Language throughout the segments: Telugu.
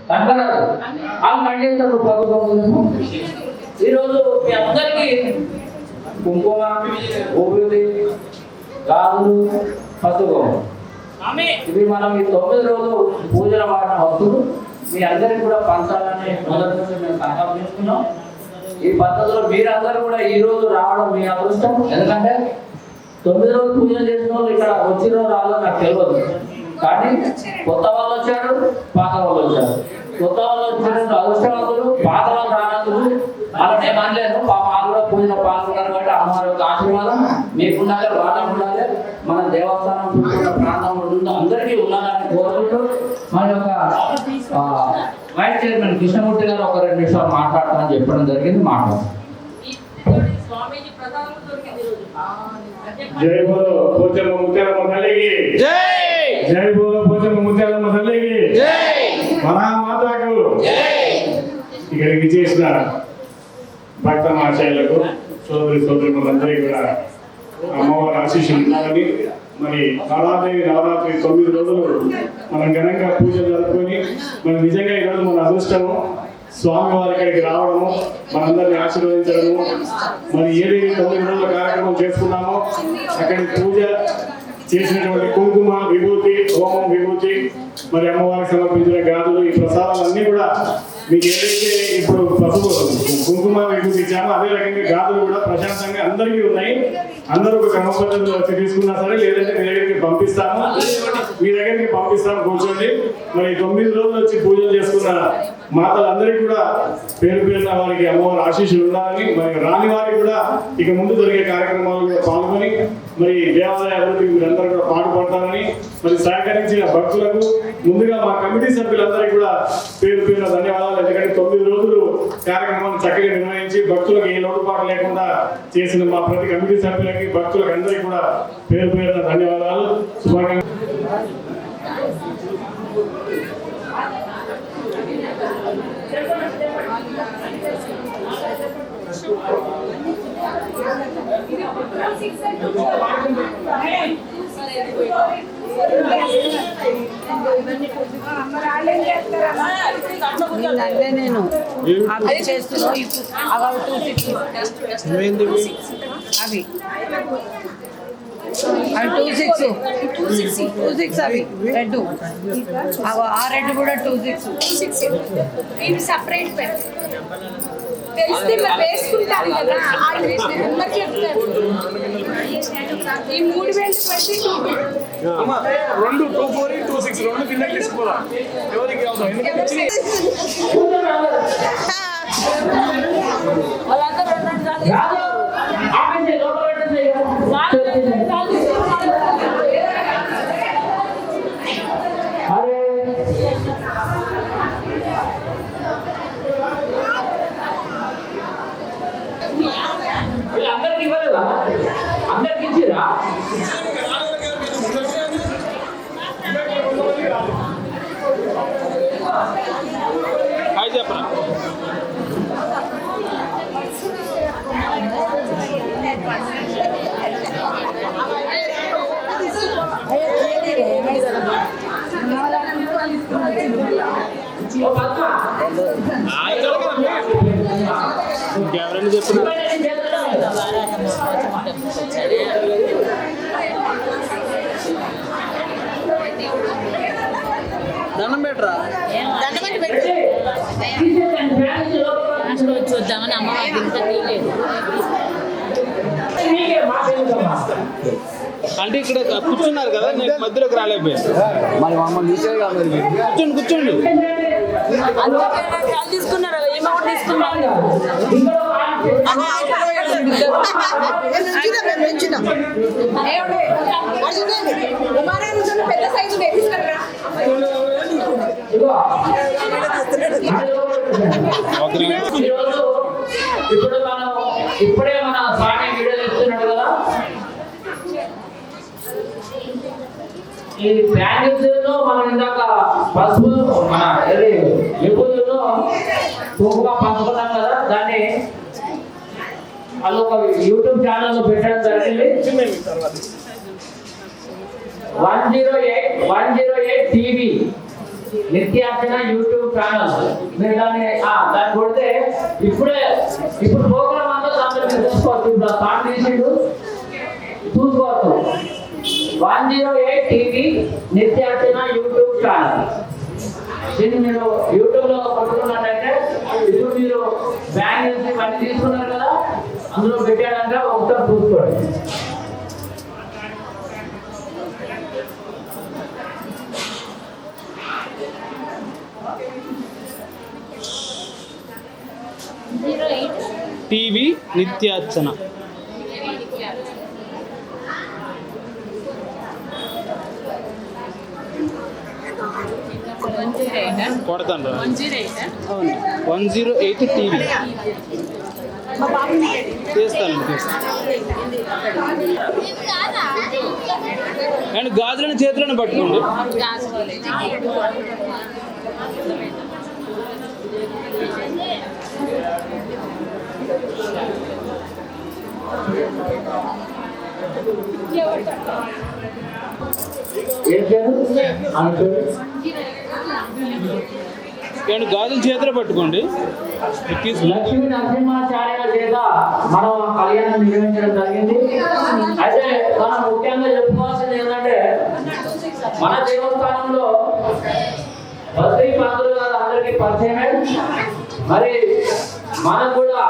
కనపడదు వాళ్ళు కండిస్తారు ప్రభుత్వం. ఈరోజు మీ అందరికీ కుంకుమ, ఊపిరి, గాజులు, పసుపు ఇవి మనం ఈ 9 రోజులు పూజల వాడిన వస్తువులు మీ అందరికీ కూడా పంచాలని మొదటి నుంచి మేము సంకల్పం చేసుకున్నాం. ఈ పద్ధతిలో మీరందరూ కూడా ఈ రోజు రావడం మీ అదృష్టం. ఎందుకంటే 9 రోజులు పూజలు చేసిన వాళ్ళు ఇక్కడ వచ్చిన రాళ్ళు నాకు తెలియదు. కానీ కొత్త వాళ్ళు వచ్చారు, పాత వాళ్ళు వచ్చారు. కొత్త వాళ్ళు వచ్చిన అదృష్టవంతులు, పాత వాళ్ళు రానందుకు అలా నేను అనలేను. వాళ్ళు కూడా పూజలో పాల్గొన్నారు కాబట్టి అమ్మవారి యొక్క ఆశీర్వాదం మీకు ఉండాలి, వాళ్ళకు ఉండాలి, మన దేవస్థానం చుట్టూ ప్రాంతంలో ఉందో అందరికీ ఉండాలని కోరుకుంటూ మన యొక్క వైస్ చైర్మన్ కృష్ణమూర్తి గారు ఒక 2 నిమిషాలు మాట్లాడతామని చెప్పడం జరిగింది. మాట్లాడారు. జై బోలో పోచమ్మ ముత్యాలమ్మ తల్లికి జై. జై బోలో పోచమ్మ ముత్యాలమ్మ తల్లికి జై. మహామాతకు జై. ఇక్కడికి చేసిన భక్త మహాశయులకు, సోదరి సోదరులందరికీ కూడా అమ్మవారి ఆశీస్సులు ఉండాలని, మరి కాళాదేవి నవరాత్రి 9 రోజులు మనం ఘనంగా పూజలు జరుపుకొని మరి నిజంగా ఈరోజు మన అదృష్టము స్వామివారి ఇక్కడికి రావడము, మనందరినీ ఆశీర్వదించడము. మరి ఏదైతే 9 రోజుల కార్యక్రమం చేసుకున్నామో అక్కడి పూజ చేసినటువంటి కుంకుమ విభూతి, హోమం విభూతి, మరి అమ్మవారికి సమర్పించిన గాజులు, ఈ ప్రసాదాలన్నీ కూడా మీకు ఏదైతే ఇప్పుడు పసుపు కుంకుమ విభూతి ఇచ్చామో అదే రకంగా గాజులు కూడా ప్రశాంతంగా అందరికీ ఉన్నాయి. అందరూ ఒక క్రమ పద్ధతిలో వచ్చి తీసుకున్నా సరే, లేదంటే మీ దగ్గరికి పంపిస్తాము, కూర్చోండి. మరి 9 రోజులు వచ్చి పూజలు చేసుకున్న మాతలందరికీ కూడా పేరు పేరున వారికి అమ్మవారి ఆశీస్సులు ఉండాలని, మరి రాని వారికి కూడా ఇక ముందు జరిగే కార్యక్రమాల్లో పాల్గొని మరి దేవాలయ అభివృద్ధికి మీరందరూ కూడా పాటుపడతారని, మరి సహకరించిన భక్తులకు ముందుగా మా కమిటీ సభ్యులందరికీ కూడా పేరు పేరున ధన్యవాదాలు. ఎందుకంటే 9 రోజులు కార్యక్రమాన్ని చక్కగా నిర్వహించి భక్తులకు ఏ లోటుపాటు లేకుండా చేసిన మా ప్రతి కమిటీ సభ్యులకి, భక్తులకు అందరికీ కూడా పేరు పేరున ధన్యవాదాలు, శుభాకాంక్షలు. నేను అవి చేస్తున్నాను అవి 26 అవి రెడ్, ఆ రెడ్ కూడా 26 ఇవి సపరేట్ తెలిస్తే మరి వేసుకుంటారు కదా, నెంబర్ చెప్తారు. ఈ 3 వేలు పెట్టి 2 24 26 2 కింద తీసుకోరా. ఎవరికి అవసరం? ఎందుకంటే వాళ్ళందరూ 2 సార్లు అందరికి ఇవ్వలేదా? అందరికి ఇచ్చిరా? చెప్పరా ఎవరైనా చెప్పిన దండం పెట్టరా, చూద్దామని అమ్మ ఇంత తీయలేదు. అంటే ఇక్కడ కూర్చున్నారు కదా, నేను మధ్యలోకి రాలేకపోయాను. మరి మమ్మల్ని కూర్చోండి కూర్చోండి. తీసుకున్నారు ఏమౌంట్ తీసుకున్నారు. పెద్ద సైజు తీసుకురా. ఇప్పుడు మనం ఇప్పుడే మన స్వామి వీడియో ఇస్తున్నాడు కదా, ఈ బ్యాంగిల్స్ మనం ఇందాక పసుపు మన విభూతుల్లో కుంకుమ పంచుకున్నాం కదా, దాన్ని వాళ్ళు ఒక యూట్యూబ్ ఛానల్ పెట్టడం జరిగింది. 108 టీవీ నిత్యార్చన యూట్యూబ్ ఛానల్. మీరు దాన్ని కొడితే ఇప్పుడు ప్రోగ్రామ్ అంతా దాంట్లో మీరు చూసుకోవచ్చు. ఇప్పుడు ఆ సాంగ్ తీసిండు చూసుకోవచ్చు. 108 టీవీ నిత్యార్చన యూట్యూబ్ ఛానల్. దీన్ని మీరు యూట్యూబ్ లో పట్టుకున్నట్టయితే ఇప్పుడు మీరు బ్యాంక్ నుంచి మనీ తీసుకున్నారు కదా, అందులో పెట్టాడంటే ఒకసారి చూసుకోండి. టీవీ నిత్యార్చన. కొడతాను. అవును 108 టీవీ చేస్తాను. అండ్ గాజులను చేతులను పట్టుకోండి. అండ్ గాజులు చేతులు పట్టుకోండి. లక్ష్మీ నరసింహాచార్య చేత మనం కళ్యాణం నిర్వహించడం జరిగింది. అయితే మనం ముఖ్యంగా చెప్పుకోవాల్సింది ఏంటంటే మన దేవస్థానంలో బద్రీ పంతులు గారు అందరికీ పరిచయమే. మరి మనకు కూడా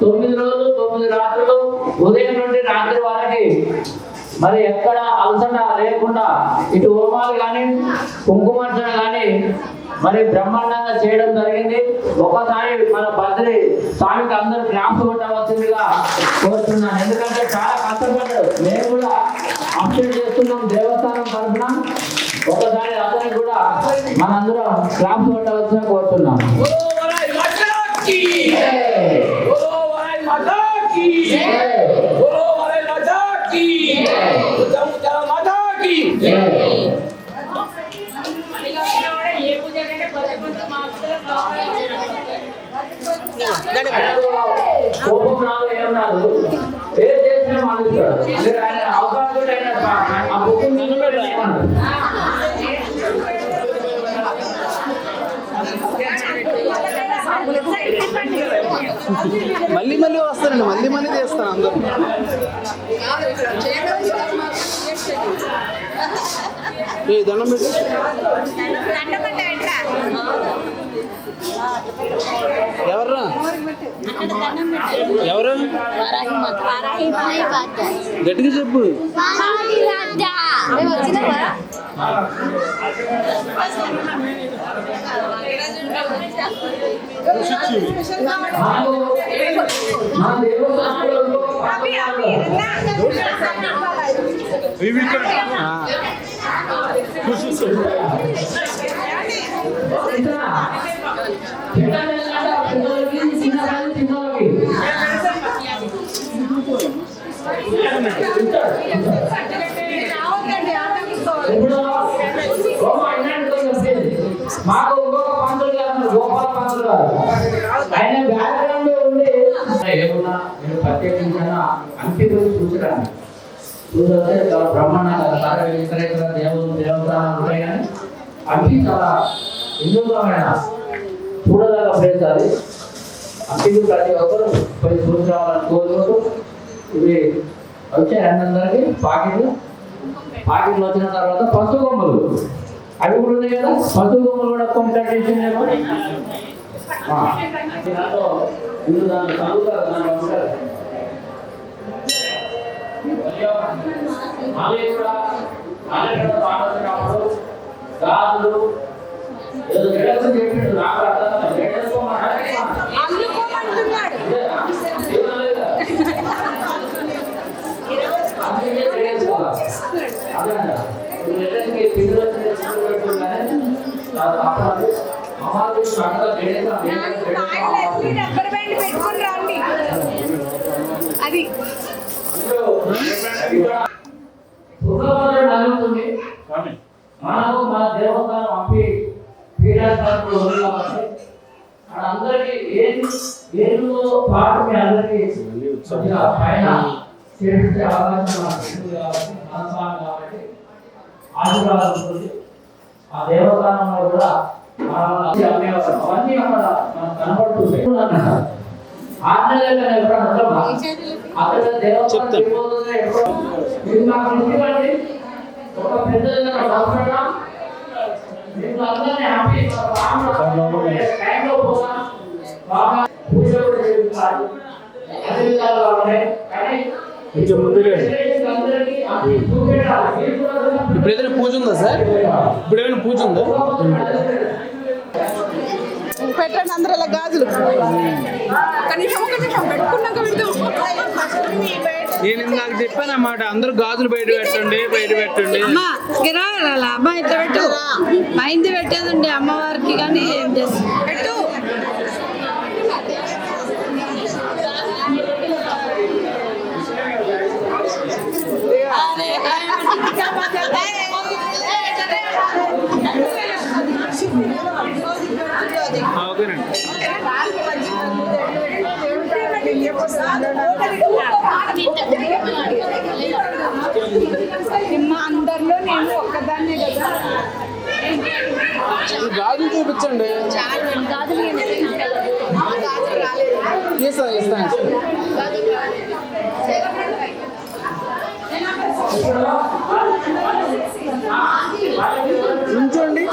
9 రోజులు 9 రాత్రులు ఉదయం నుండి రాత్రి వరకు మరి ఎక్కడ అలసట లేకుండా ఇటు హోమాలు కానీ కుంకుమార్చన కానీ మరి బ్రహ్మాండంగా చేయడం జరిగింది. ఒకసారి మన బద్రి స్వామికి అందరూ క్లాప్స్ కొట్టవలసిందిగా కోరుతున్నాను. ఎందుకంటే చాలా కష్టపడ్డాడు. మేము కూడా అప్డేట్ చేస్తున్నాం దేవస్థానం తరఫున. ఒకసారి అందరికి కూడా మనందరం క్లాప్స్ కొట్టవలసిందిగా కోరుతున్నాం. మళ్ళీ మళ్ళీ వస్తానండి, మళ్ళీ మళ్ళీ చేస్తాను అందరూ. దండం పెట్టి ఎవర్రా ఎవరు గట్టిగా చెప్పు. మాకు ఇంకొక పంతులు గారు గోపాల పంతులు గారు, ఆయన బ్యాక్గ్రౌండ్ లో ఉండి ఏమన్నా నేను ప్రత్యేకించిన అంతిమ చూసడానికి చూస్తే చాలా బ్రహ్మాండంగా ఇతర దేవుడు దేవతాలు ఉంటాయి. కానీ అవి చాలా వినూత్నమైన చూడదగ్గ ప్లేస్ అది. అంతిమ ప్రతి ఒక్కరు పోయి చూసి రావాలని కోరుకుంటూ ఇవి వచ్చాయి అందరికి పాకెట్లు వచ్చిన తర్వాత పసుపు కొమ్మలు అవి కూడా ఉన్నాయి కదా. పసుపు కొమ్మలు కూడా కొంచెం చేసిందేమో దాంట్లో మీరు దాన్ని చదువుతారు. దాంట్లో ఉంటారు గాజులు ఏదో చెప్పిండు నాకు అది మనకు మన దేవస్థానం పంపి పీఠాధిపతులు ఉంది కాబట్టి అందరికీ ఏదో పాటు మీ అందరికీ పైన చేసే అవకాశం కాబట్టి ఆశీర్వాదం ఉంటుంది. ఆ దేవస్థానంలో కూడా అమ్మేవారు అవన్నీ అక్కడ మనకు కనబడుతుంది. 6 నెలలు ఎప్పుడన్నా ఉంటామా? అక్కడ దేవస్థానం తిరుమలలో ఎప్పుడో మీరు మాకు ఇంటికండి ఒక పెద్ద సంవత్సరం మీకు అందరినీ హ్యాపీ టైంలో పోగా బాగా పూజ కూడా చేస్తారు. అన్ని విధాలుగా ఉన్నాయి. కానీ కొంచెం ముందుగా అందరికీ చూపెట్టాలి. మీరు కూడా ఇప్పుడు ఏదైనా పూజ ఉందా సార్? ఇప్పుడు ఏమైనా పూజ ఉందా? పెట్టండి అందరూ అలా గాజులు కనీసం పెట్టుకున్నాక నేను ఇందాక చెప్పాను అన్నమాట, అందరూ గాజులు బయట పెట్టండి. అమ్మా గిరాల అమ్మా ఇట్లా పెట్టు మైంది పెట్టేదండి అమ్మవారికి కానీ ఏం చేస్తుంది పెట్టు. ఓకేనండి. అందరిలో నేను ఒక్కదాన్నే కదా. గాజులు చూపించండి. ఇస్తాను. ఉంచండి.